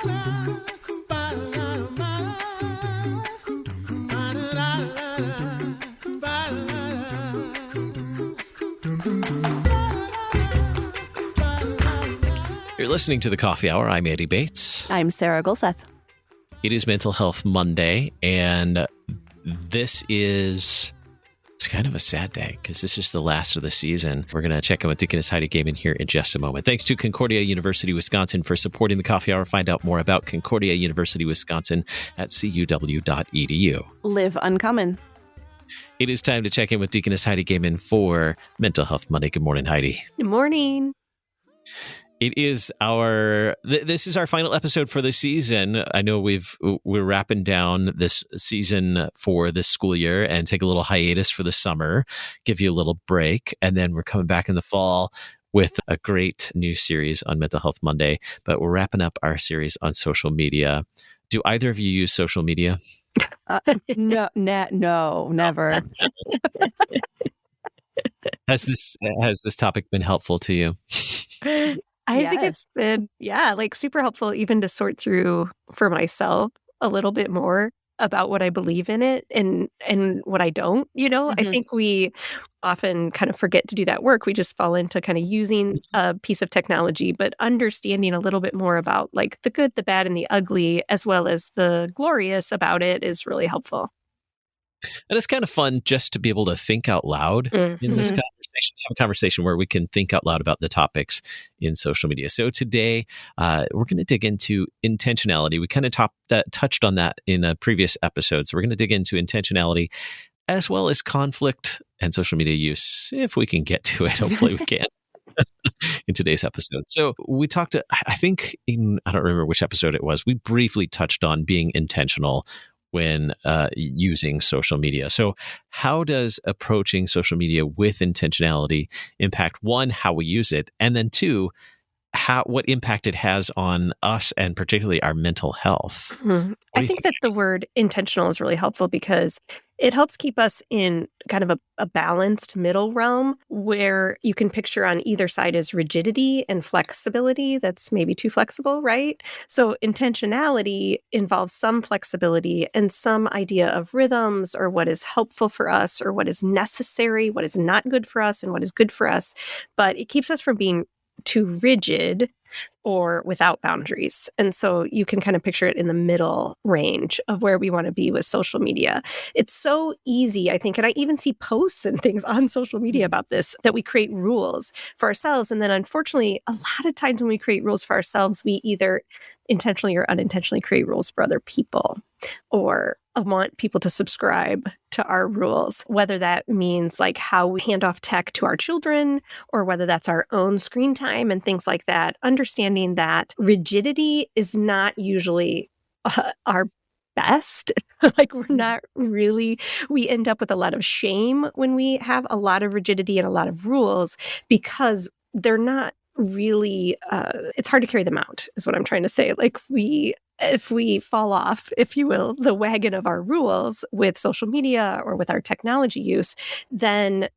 You're listening to The Coffee Hour. I'm Andy Bates. I'm Sarah Gulseth. It is Mental Health Monday, and it's kind of a sad day because this is the last of the season. We're going to check in with Deaconess Heidi Gaiman here in just a moment. Thanks to Concordia University, Wisconsin for supporting the Coffee Hour. Find out more about Concordia University, Wisconsin at cuw.edu. Live uncommon. It is time to check in with Deaconess Heidi Gaiman for Mental Health Monday. Good morning, Heidi. Good morning. It is this is our final episode for the season. I know we're wrapping down this season for this school year and take a little hiatus for the summer, give you a little break, and then we're coming back in the fall with a great new series on Mental Health Monday. But we're wrapping up our series on social media. Do either of you use social media? No, never. Has this topic been helpful to you? I think it's been, super helpful even to sort through for myself a little bit more about what I believe in it and what I don't, Mm-hmm. I think we often kind of forget to do that work. We just fall into kind of using a piece of technology, but understanding a little bit more about like the good, the bad, and the ugly, as well as the glorious about it is really helpful. And it's kind of fun just to be able to think out loud in this conversation, have a conversation where we can think out loud about the topics in social media. So today, we're going to dig into intentionality. We kind of touched on that in a previous episode. So we're going to dig into intentionality as well as conflict and social media use, if we can get to it. Hopefully we can. In today's episode. So we talked, I think, I don't remember which episode it was. We briefly touched on being intentional when using social media. So how does approaching social media with intentionality impact, one, how we use it, and then two, what impact it has on us and particularly our mental health? Mm-hmm. I think that the word intentional is really helpful because it helps keep us in kind of a balanced middle realm where you can picture on either side is rigidity and flexibility that's maybe too flexible, right? So intentionality involves some flexibility and some idea of rhythms or what is helpful for us or what is necessary, what is not good for us and what is good for us. But it keeps us from being too rigid or without boundaries. And so you can kind of picture it in the middle range of where we want to be with social media. It's so easy, I think, and I even see posts and things on social media about this, that we create rules for ourselves. And then unfortunately, a lot of times when we create rules for ourselves, we either intentionally or unintentionally create rules for other people or want people to subscribe to our rules, whether that means like how we hand off tech to our children or whether that's our own screen time and things like that. Understanding that rigidity is not usually our best. Like we're not really, we end up with a lot of shame when we have a lot of rigidity and a lot of rules because they're not really, it's hard to carry them out is what I'm trying to say. Like if we fall off, if you will, the wagon of our rules with social media or with our technology use, then,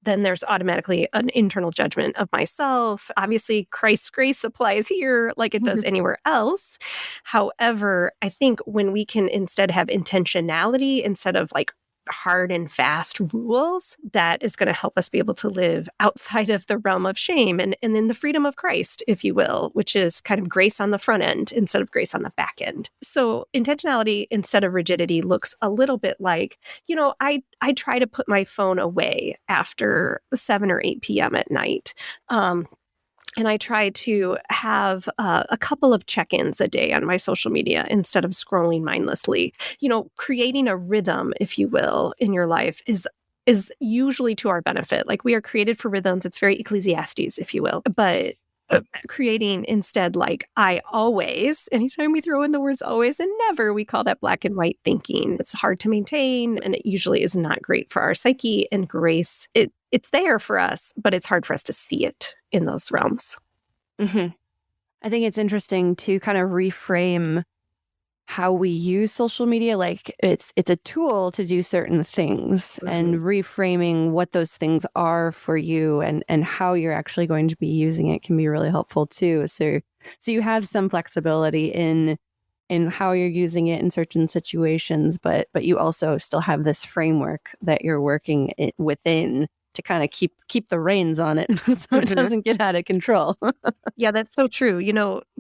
then there's automatically an internal judgment of myself. Obviously, Christ's grace applies here like it does anywhere else. However, I think when we can instead have intentionality instead of like hard and fast rules, that is going to help us be able to live outside of the realm of shame and in the freedom of Christ, if you will, which is kind of grace on the front end instead of grace on the back end. So intentionality instead of rigidity looks a little bit like, I try to put my phone away after 7 or 8 p.m. at night. And I try to have a couple of check-ins a day on my social media instead of scrolling mindlessly. Creating a rhythm, if you will, in your life is usually to our benefit. Like we are created for rhythms. It's very Ecclesiastes, if you will. But creating instead like I always, anytime we throw in the words always and never, we call that black and white thinking. It's hard to maintain and it usually is not great for our psyche and grace. It's there for us, but it's hard for us to see it in those realms. Mm-hmm. I think it's interesting to kind of reframe how we use social media. Like it's a tool to do certain things, and reframing what those things are for you and how you're actually going to be using it can be really helpful too. So you have some flexibility in how you're using it in certain situations, but you also still have this framework that you're working within to kind of keep the reins on it so it doesn't get out of control. Yeah, that's so true.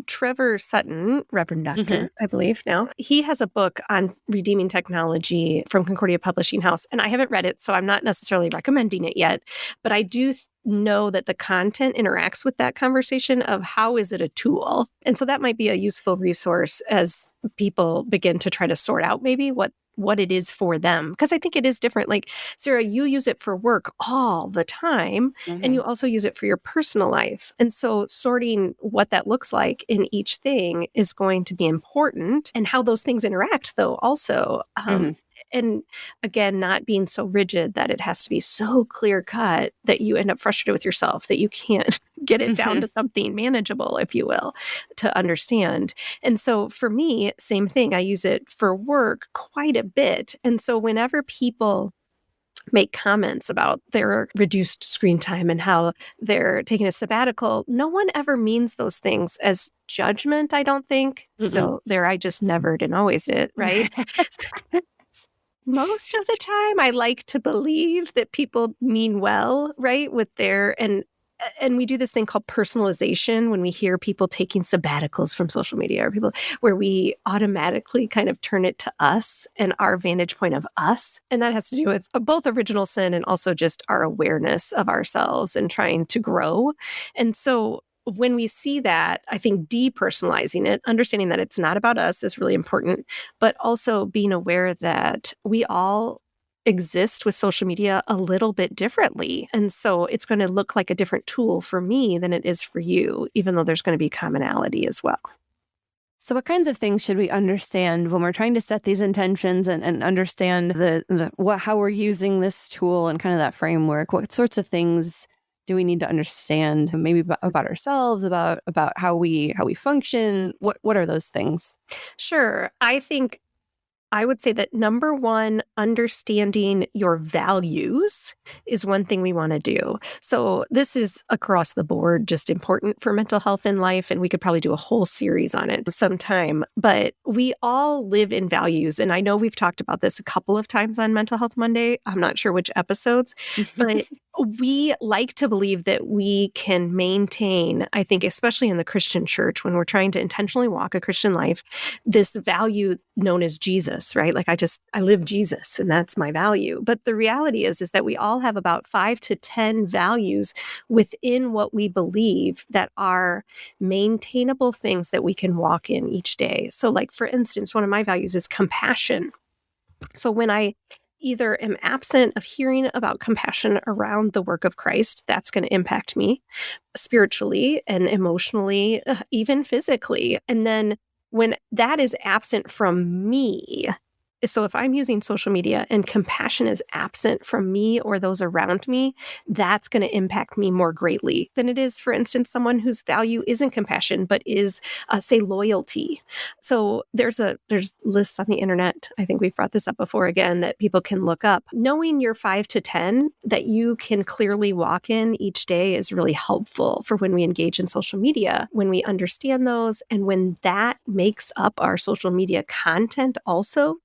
Trevor Sutton, Reverend Doctor, I believe now, he has a book on redeeming technology from Concordia Publishing House. And I haven't read it, so I'm not necessarily recommending it yet. But I do know that the content interacts with that conversation of how is it a tool? And so that might be a useful resource as people begin to try to sort out maybe what it is for them. Because I think it is different. Like, Sarah, you use it for work all the time, and you also use it for your personal life. And so sorting what that looks like in each thing is going to be important, and how those things interact, though, also. And again, not being so rigid that it has to be so clear cut that you end up frustrated with yourself, that you can't get it down to something manageable, if you will, to understand. And so for me, same thing. I use it for work quite a bit. And so whenever people make comments about their reduced screen time and how they're taking a sabbatical, no one ever means those things as judgment, I don't think. So there, I just never and always did, right? Most of the time, I like to believe that people mean well, right? With their, and we do this thing called personalization when we hear people taking sabbaticals from social media, or people where we automatically kind of turn it to us and our vantage point of us. And that has to do with both original sin and also just our awareness of ourselves and trying to grow. And so when we see that, I think depersonalizing it, understanding that it's not about us is really important, but also being aware that we all exist with social media a little bit differently. And so it's going to look like a different tool for me than it is for you, even though there's going to be commonality as well. So what kinds of things should we understand when we're trying to set these intentions and understand how we're using this tool and kind of that framework? What sorts of things do we need to understand, maybe about ourselves, about how we function? What are those things? Sure. I would say that number one, understanding your values is one thing we want to do. So this is across the board just important for mental health in life, and we could probably do a whole series on it sometime. But we all live in values, and I know we've talked about this a couple of times on Mental Health Monday. I'm not sure which episodes, but we like to believe that we can maintain, I think, especially in the Christian church, when we're trying to intentionally walk a Christian life, this value known as Jesus, right? Like I live Jesus and that's my value. But the reality is that we all have about 5 to 10 values within what we believe that are maintainable things that we can walk in each day. So like, for instance, one of my values is compassion. So when I either am absent of hearing about compassion around the work of Christ, that's going to impact me spiritually and emotionally, even physically. And then when that is absent from me, so if I'm using social media and compassion is absent from me or those around me, that's going to impact me more greatly than it is, for instance, someone whose value isn't compassion, but is, say, loyalty. So there's lists on the internet. I think we've brought this up before again, that people can look up. Knowing your 5 to 10 that you can clearly walk in each day is really helpful for when we engage in social media, when we understand those, and when that makes up our social media content also.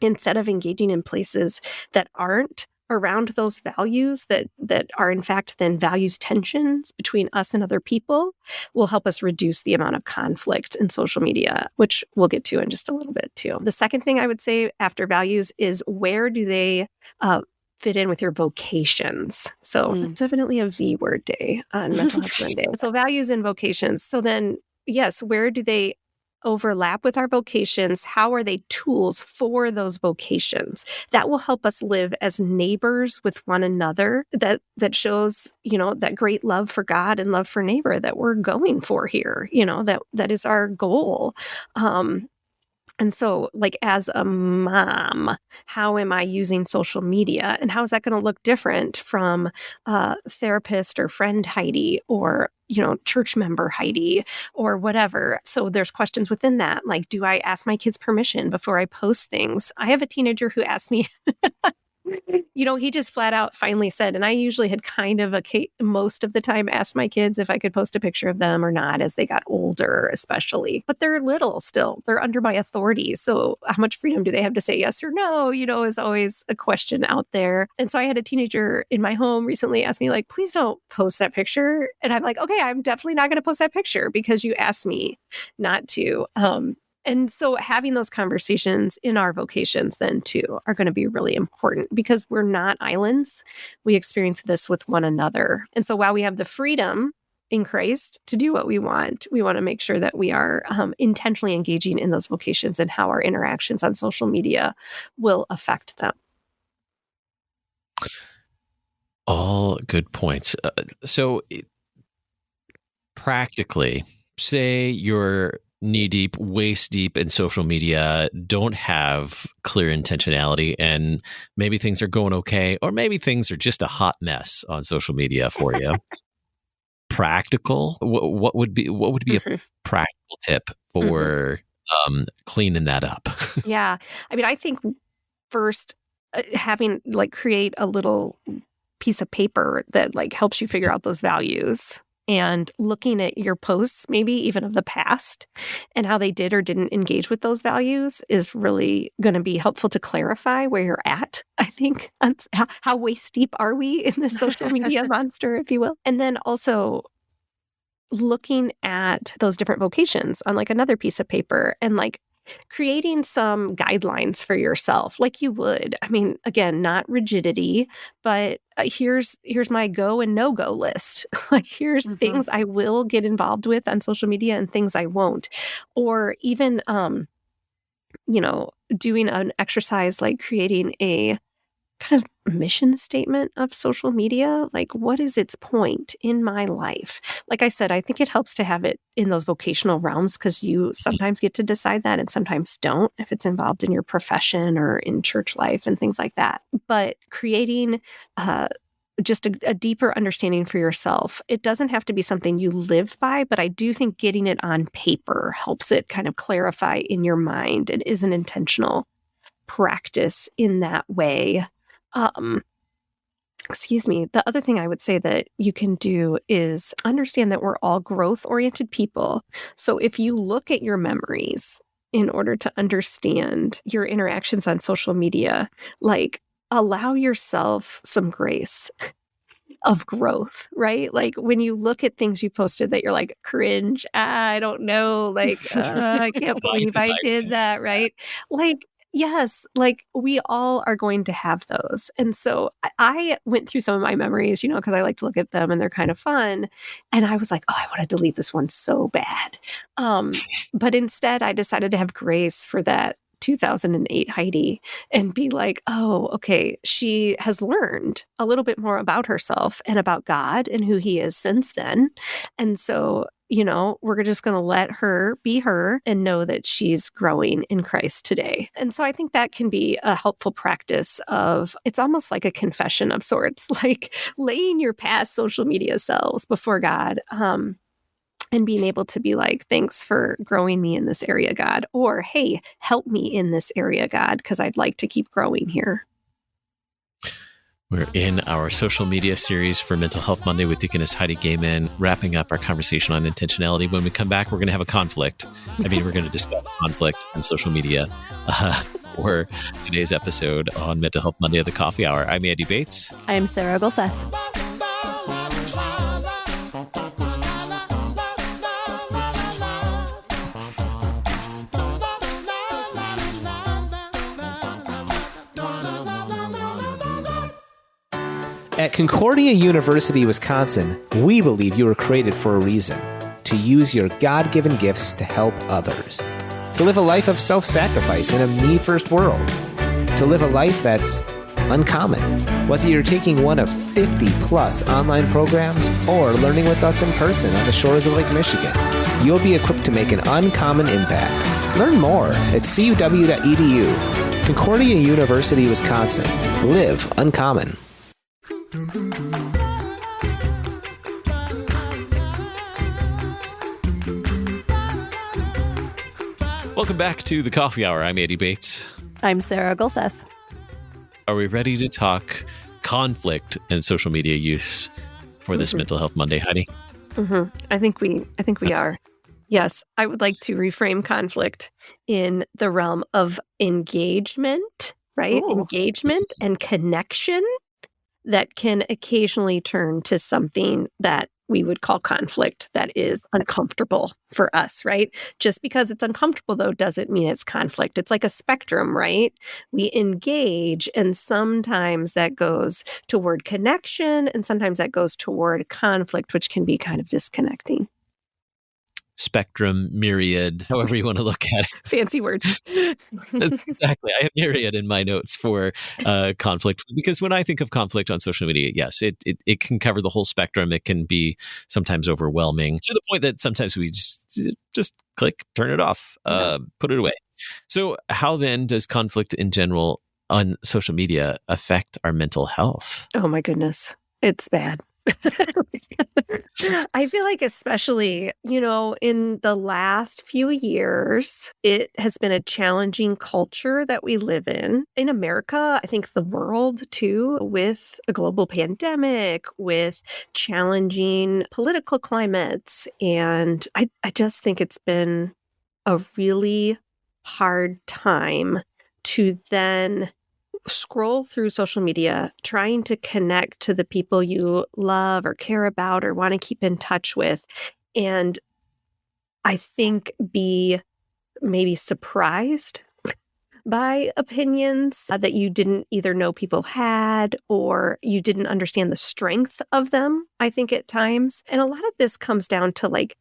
Instead of engaging in places that aren't around those values, that are in fact then values tensions between us and other people, will help us reduce the amount of conflict in social media, which we'll get to in just a little bit too. The second thing I would say after values is, where do they fit in with your vocations? So it's definitely a V word day on Mental Health Monday. So values and vocations. So then, yes, where do they overlap with our vocations? How are they tools for those vocations? That will help us live as neighbors with one another. That shows, that great love for God and love for neighbor that we're going for here. That is our goal. And so, like, as a mom, how am I using social media? And how is that going to look different from therapist or friend Heidi, or, church member Heidi, or whatever? So there's questions within that. Like, do I ask my kids permission before I post things? I have a teenager who asked me, he just flat out finally said, and I usually had kind of most of the time asked my kids if I could post a picture of them or not as they got older, especially. But they're little still. They're under my authority. So how much freedom do they have to say yes or no, is always a question out there. And so I had a teenager in my home recently ask me, like, please don't post that picture. And I'm like, okay, I'm definitely not going to post that picture because you asked me not to. And so having those conversations in our vocations then too are going to be really important because we're not islands. We experience this with one another. And so while we have the freedom in Christ to do what we want to make sure that we are intentionally engaging in those vocations and how our interactions on social media will affect them. All good points. So practically, say you're knee deep, waist deep in social media, don't have clear intentionality, and maybe things are going okay, or maybe things are just a hot mess on social media for you. Practical, what would be a practical tip for cleaning that up? Yeah. I mean, I think first having create a little piece of paper that helps you figure out those values. And looking at your posts, maybe even of the past, and how they did or didn't engage with those values is really going to be helpful to clarify where you're at, I think. How waist deep are we in this social media monster, if you will? And then also looking at those different vocations on another piece of paper and creating some guidelines for yourself like you would. I mean, again, not rigidity, but here's my go and no go list. Here's things I will get involved with on social media and things I won't. Or even, doing an exercise like creating a kind of mission statement of social media. What is its point in my life? Like I said, I think it helps to have it in those vocational realms because you sometimes get to decide that and sometimes don't if it's involved in your profession or in church life and things like that. But creating just a deeper understanding for yourself. It doesn't have to be something you live by, but I do think getting it on paper helps it kind of clarify in your mind. It is an intentional practice in that way. The other thing I would say that you can do is understand that we're all growth-oriented people. So if you look at your memories in order to understand your interactions on social media, allow yourself some grace of growth, right? When you look at things you posted that you're cringe, I don't know, I can't believe I did that, right? Yes, we all are going to have those. And so I went through some of my memories, because I like to look at them and they're kind of fun. And I was like, oh, I want to delete this one so bad. But instead I decided to have grace for that 2008 Heidi and be like, oh, okay, she has learned a little bit more about herself and about God and who he is since then. And so, we're just going to let her be her and know that she's growing in Christ today. And so I think that can be a helpful practice of, it's almost like a confession of sorts, laying your past social media selves before God, and being able to be like, thanks for growing me in this area, God, or, hey, help me in this area, God, because I'd like to keep growing here. We're in our social media series for Mental Health Monday with Deaconess Heidi Gaiman, wrapping up our conversation on intentionality. When we come back, we're going to have a conflict. We're going to discuss conflict on social media for today's episode on Mental Health Monday of the Coffee Hour. I'm Andy Bates. I'm Sarah Gulseth. At Concordia University, Wisconsin, we believe you were created for a reason, to use your God-given gifts to help others, to live a life of self-sacrifice in a me-first world, to live a life that's uncommon. Whether you're taking one of 50-plus online programs or learning with us in person on the shores of Lake Michigan, you'll be equipped to make an uncommon impact. Learn more at cuw.edu. Concordia University, Wisconsin. Live uncommon. Welcome back to the Coffee Hour. I'm Andy Bates. I'm Sarah Gulseth. Are we ready to talk conflict and social media use for this Mental Health Monday, Heidi? I think we are. Yes, I would like to reframe conflict in the realm of engagement, right? Ooh. Engagement and connection that can occasionally turn to something that we would call conflict that is uncomfortable for us, right? Just because it's uncomfortable, though, doesn't mean it's conflict. It's like a spectrum, right? We engage, and sometimes that goes toward connection, and sometimes that goes toward conflict, which can be kind of disconnecting. Spectrum, myriad, however you want to look at it. Fancy words. That's exactly. I have myriad in my notes for conflict, because when I think of conflict on social media, yes, it can cover the whole spectrum. It can be sometimes overwhelming to the point that sometimes we just click, turn it off, put it away. So how then does conflict in general on social media affect our mental health? Oh my goodness. It's bad. I feel like especially, in the last few years, it has been a challenging culture that we live in America, I think the world too, with a global pandemic, with challenging political climates. And I just think it's been a really hard time to then scroll through social media trying to connect to the people you love or care about or want to keep in touch with. And I think be maybe surprised by opinions that you didn't either know people had or you didn't understand the strength of them, I think at times. And a lot of this comes down to like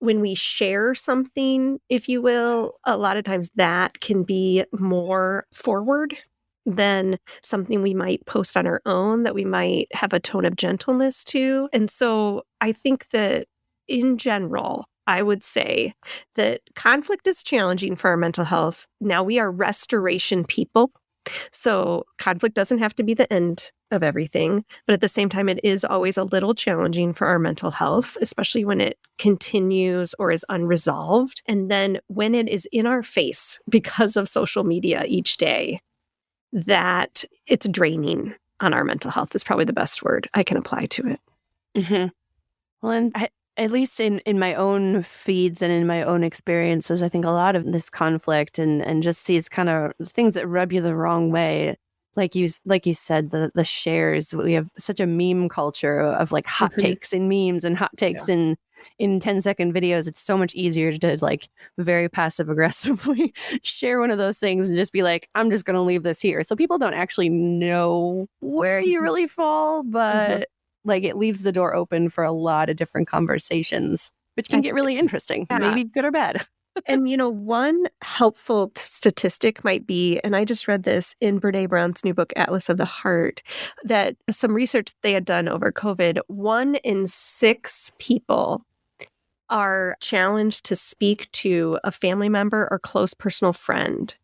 when we share something, if you will, a lot of times that can be more forward than something we might post on our own that we might have a tone of gentleness to. And so I think that in general, I would say that conflict is challenging for our mental health. Now we are restoration people. So conflict doesn't have to be the end of everything, but at the same time, it is always a little challenging for our mental health, especially when it continues or is unresolved. And then when it is in our face because of social media each day, that it's draining on our mental health is probably the best word I can apply to it. Mm-hmm. Well, and at least in my own feeds and in my own experiences, I think a lot of this conflict and just these kind of things that rub you the wrong way, like you said, the shares. We have such a meme culture of like hot takes in memes and hot takes in 10-second videos. It's so much easier to like very passive aggressively share one of those things and just be like, I'm just going to leave this here. So people don't actually know where you really fall, but like it leaves the door open for a lot of different conversations, which can get really interesting, maybe good or bad. And, one helpful statistic might be, and I just read this in Brene Brown's new book, Atlas of the Heart, that some research they had done over COVID, 1 in 6 people are challenged to speak to a family member or close personal friend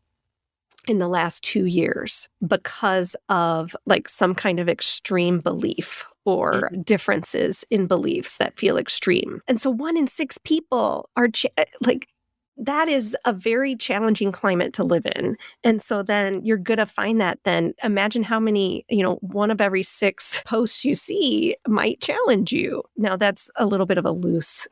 in the last 2 years because of like some kind of extreme belief or differences in beliefs that feel extreme. And so 1 in 6 people are that is a very challenging climate to live in. And so then you're going to find that then imagine how many, 1 of every 6 posts you see might challenge you. Now that's a little bit of a loose,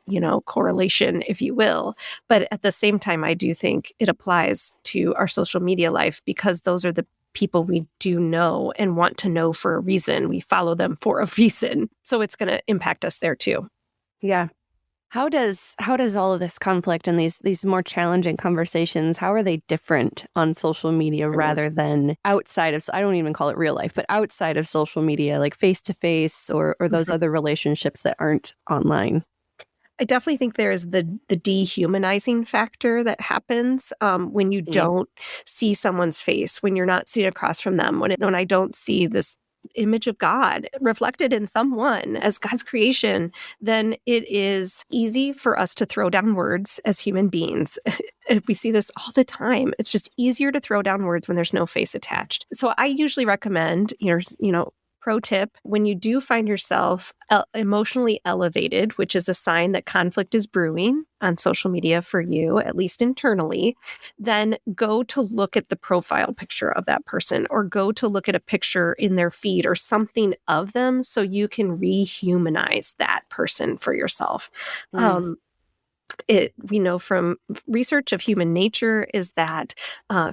correlation, if you will. But at the same time, I do think it applies to our social media life because those are the people we do know and want to know for a reason. We follow them for a reason. So it's going to impact us there too. Yeah. How does all of this conflict and these more challenging conversations, how are they different on social media rather than outside of, I don't even call it real life, but outside of social media, like face to face or those other relationships that aren't online? I definitely think there is the dehumanizing factor that happens when you don't see someone's face, when you're not sitting across from them, when I don't see this image of God reflected in someone as God's creation, then it is easy for us to throw down words as human beings We see this all the time. It's just easier to throw down words when there's no face attached. So I usually recommend, pro tip, when you do find yourself emotionally elevated, which is a sign that conflict is brewing on social media for you, at least internally, then go to look at the profile picture of that person, or go to look at a picture in their feed or something of them so you can rehumanize that person for yourself. We know from research of human nature is that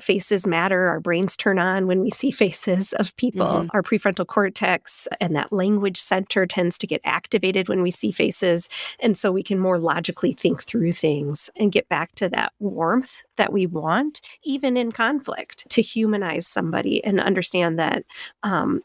faces matter. Our brains turn on when we see faces of people. Our prefrontal cortex and that language center tends to get activated when we see faces. And so we can more logically think through things and get back to that warmth that we want, even in conflict, to humanize somebody and understand that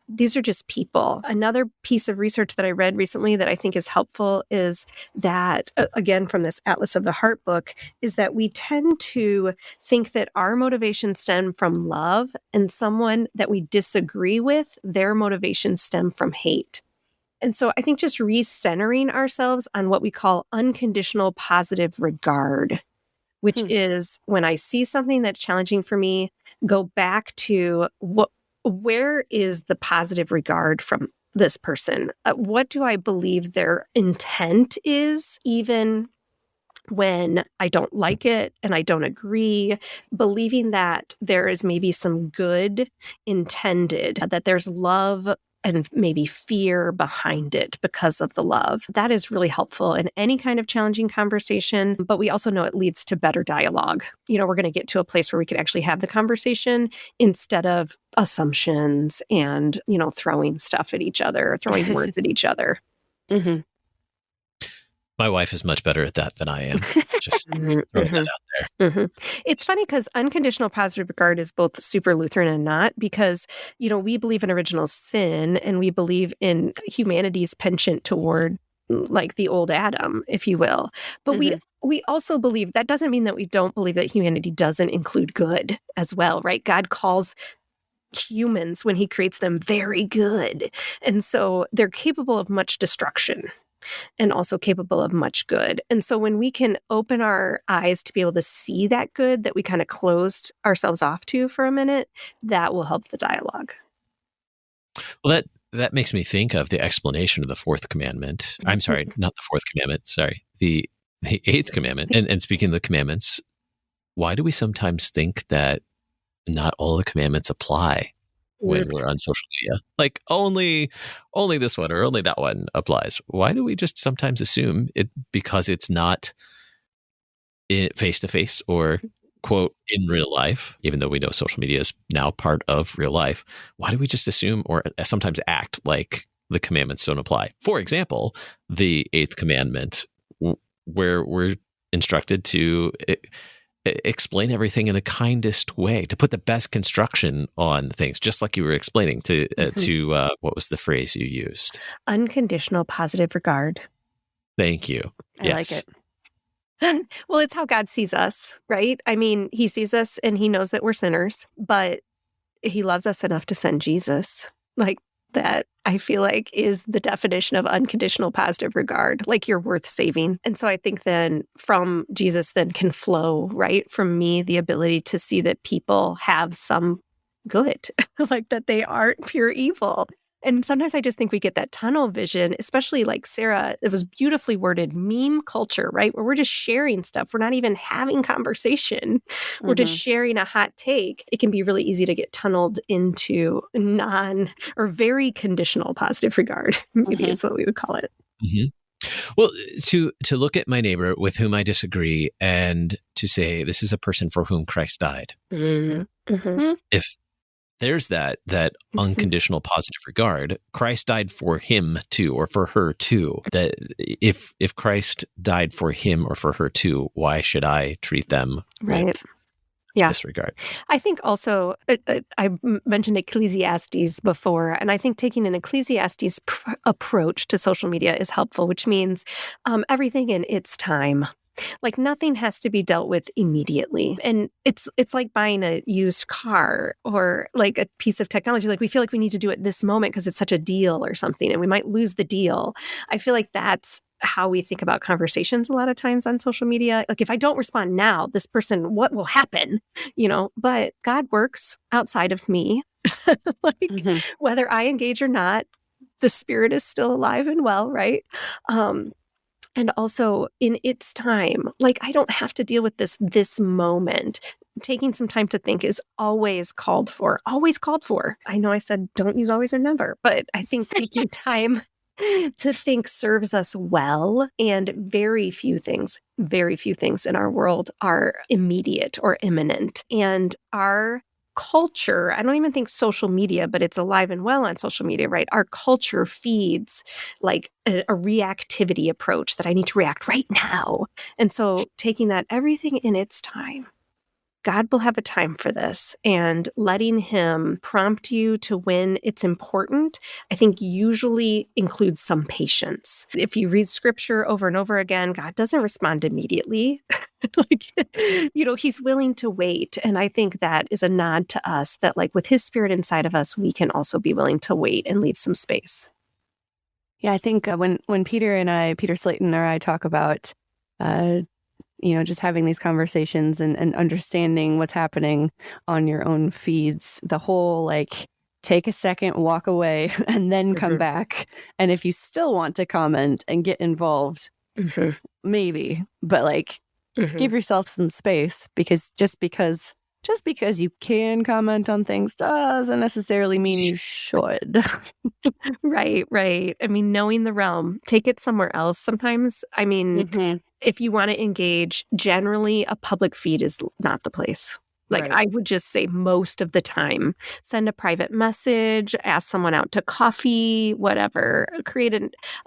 these are just people. Another piece of research that I read recently that I think is helpful is that, again, from this Atlas of the Heart book, is that we tend to think that our motivations stem from love, and someone that we disagree with, their motivations stem from hate. And so I think just recentering ourselves on what we call unconditional positive regard, which is when I see something that's challenging for me, go back to where is the positive regard from this person? What do I believe their intent is, even when I don't like it and I don't agree, believing that there is maybe some good intended, that there's love and maybe fear behind it because of the love. That is really helpful in any kind of challenging conversation, but we also know it leads to better dialogue. We're going to get to a place where we can actually have the conversation instead of assumptions and, throwing stuff at each other, throwing words at each other. My wife is much better at that than I am. Just throwing that out there. It's funny because unconditional positive regard is both super Lutheran and not, because, we believe in original sin and we believe in humanity's penchant toward like the old Adam, if you will. But we also believe that doesn't mean that we don't believe that humanity doesn't include good as well, right? God calls humans, when he creates them, very good. And so they're capable of much destruction and also capable of much good. And so when we can open our eyes to be able to see that good that we kind of closed ourselves off to for a minute, that will help the dialogue. Well, that makes me think of the explanation of the fourth commandment. I'm sorry, not the fourth commandment. Sorry, the eighth commandment. And speaking of the commandments, why do we sometimes think that not all the commandments apply when we're on social media? Like only this one or only that one applies. Why do we just sometimes assume it because it's not face to face or quote in real life, even though we know social media is now part of real life? Why do we just assume or sometimes act like the commandments don't apply? For example, the eighth commandment, where we're instructed to explain everything in the kindest way, to put the best construction on things, just like you were explaining to what was the phrase you used? Unconditional positive regard. Thank you. I like it. Well, it's how God sees us, right? I mean, he sees us and he knows that we're sinners, but he loves us enough to send Jesus. Like, that, I feel like, is the definition of unconditional positive regard. Like, you're worth saving. And so I think then from Jesus then can flow, right? From me, the ability to see that people have some good, like that they aren't pure evil. And sometimes I just think we get that tunnel vision, especially like Sarah, it was beautifully worded, meme culture, right? Where we're just sharing stuff. We're not even having conversation. We're just sharing a hot take. It can be really easy to get tunneled into non or very conditional positive regard, maybe is what we would call it. Well, to look at my neighbor with whom I disagree and to say, this is a person for whom Christ died. If there's that unconditional positive regard, Christ died for him too, or for her too. That if Christ died for him or for her too, why should I treat them with disregard? I think also, I mentioned Ecclesiastes before, and I think taking an Ecclesiastes approach to social media is helpful, which means everything in its time. Like, nothing has to be dealt with immediately. And it's like buying a used car or like a piece of technology. Like, we feel like we need to do it this moment because it's such a deal or something, and we might lose the deal. I feel like that's how we think about conversations a lot of times on social media. Like, if I don't respond now, this person, what will happen? But God works outside of me. Whether I engage or not, the spirit is still alive and well, right? And also in its time, like, I don't have to deal with this moment. Taking some time to think is always called for, always called for. I know I said don't use always or never, but I think taking time to think serves us well. And very few things in our world are immediate or imminent. And our culture, I don't even think social media, but it's alive and well on social media, right? Our culture feeds like a reactivity approach that I need to react right now. And so taking that everything in its time, God will have a time for this, and letting him prompt you to when it's important, I think usually includes some patience. If you read scripture over and over again, God doesn't respond immediately. He's willing to wait. And I think that is a nod to us that, like, with his spirit inside of us, we can also be willing to wait and leave some space. Yeah, I think when Peter Slayton or I talk about just having these conversations and understanding what's happening on your own feeds, the whole, like, take a second, walk away, and then come back. And if you still want to comment and get involved, maybe, but like, give yourself some space, because just because you can comment on things doesn't necessarily mean you should. Right. I mean, knowing the realm, take it somewhere else sometimes. I mean, if you want to engage, generally a public feed is not the place. Like, right. I would just say most of the time, send a private message, ask someone out to coffee, whatever, create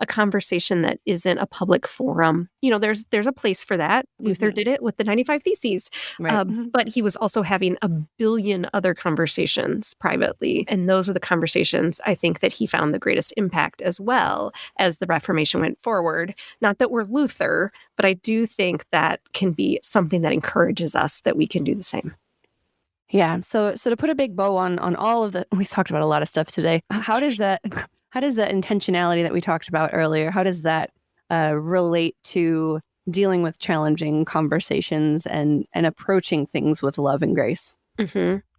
a conversation that isn't a public forum. There's a place for that. Luther did it with the 95 Theses, right. But he was also having a billion other conversations privately. And those were the conversations, I think, that he found the greatest impact as well as the Reformation went forward. Not that we're Luther, but I do think that can be something that encourages us that we can do the same. Yeah. So to put a big bow on all of we talked about a lot of stuff today. How does that intentionality that we talked about earlier, how does that relate to dealing with challenging conversations and approaching things with love and grace?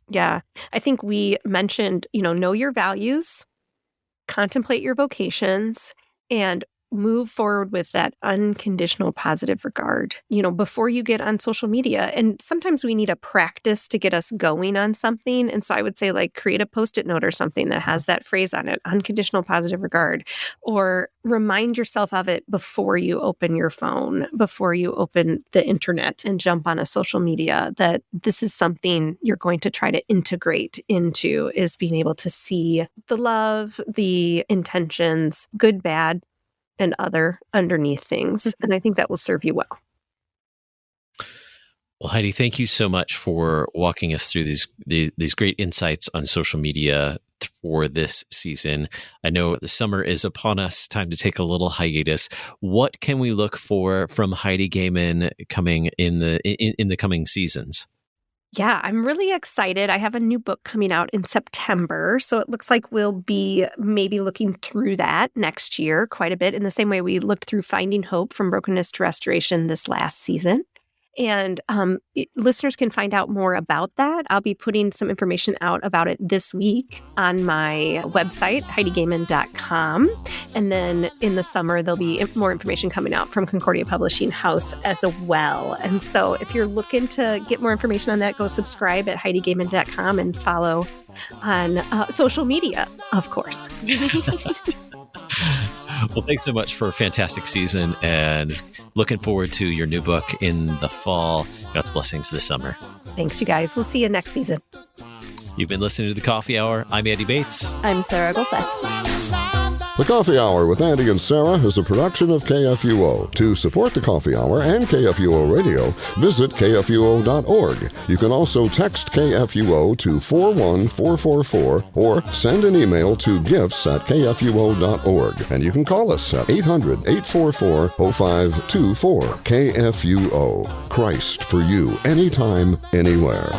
Yeah. I think we mentioned, know your values, contemplate your vocations, and move forward with that unconditional positive regard, before you get on social media. And sometimes we need a practice to get us going on something. And so I would say, like, create a Post-it note or something that has that phrase on it, unconditional positive regard, or remind yourself of it before you open your phone, before you open the internet and jump on a social media, that this is something you're going to try to integrate into, is being able to see the love, the intentions, good, bad, and other underneath things. And I think that will serve you well. Well, Heidi, thank you so much for walking us through these great insights on social media for this season. I know the summer is upon us, time to take a little hiatus. What can we look for from Heidi Gaiman coming in the coming seasons? Yeah, I'm really excited. I have a new book coming out in September, so it looks like we'll be maybe looking through that next year quite a bit, in the same way we looked through Finding Hope from Brokenness to Restoration this last season. And listeners can find out more about that. I'll be putting some information out about it this week on my website, HeidiGaiman.com. And then in the summer, there'll be more information coming out from Concordia Publishing House as well. And so if you're looking to get more information on that, go subscribe at HeidiGaiman.com and follow on social media, of course. Well, thanks so much for a fantastic season, and looking forward to your new book in the fall. God's blessings this summer. Thanks, you guys. We'll see you next season. You've been listening to The Coffee Hour. I'm Andy Bates. I'm Sarah Golseth. The Coffee Hour with Andy and Sarah is a production of KFUO. To support the Coffee Hour and KFUO Radio, visit KFUO.org. You can also text KFUO to 41444 or send an email to gifts@KFUO.org. And you can call us at 800-844-0524. KFUO. Christ for you, anytime, anywhere.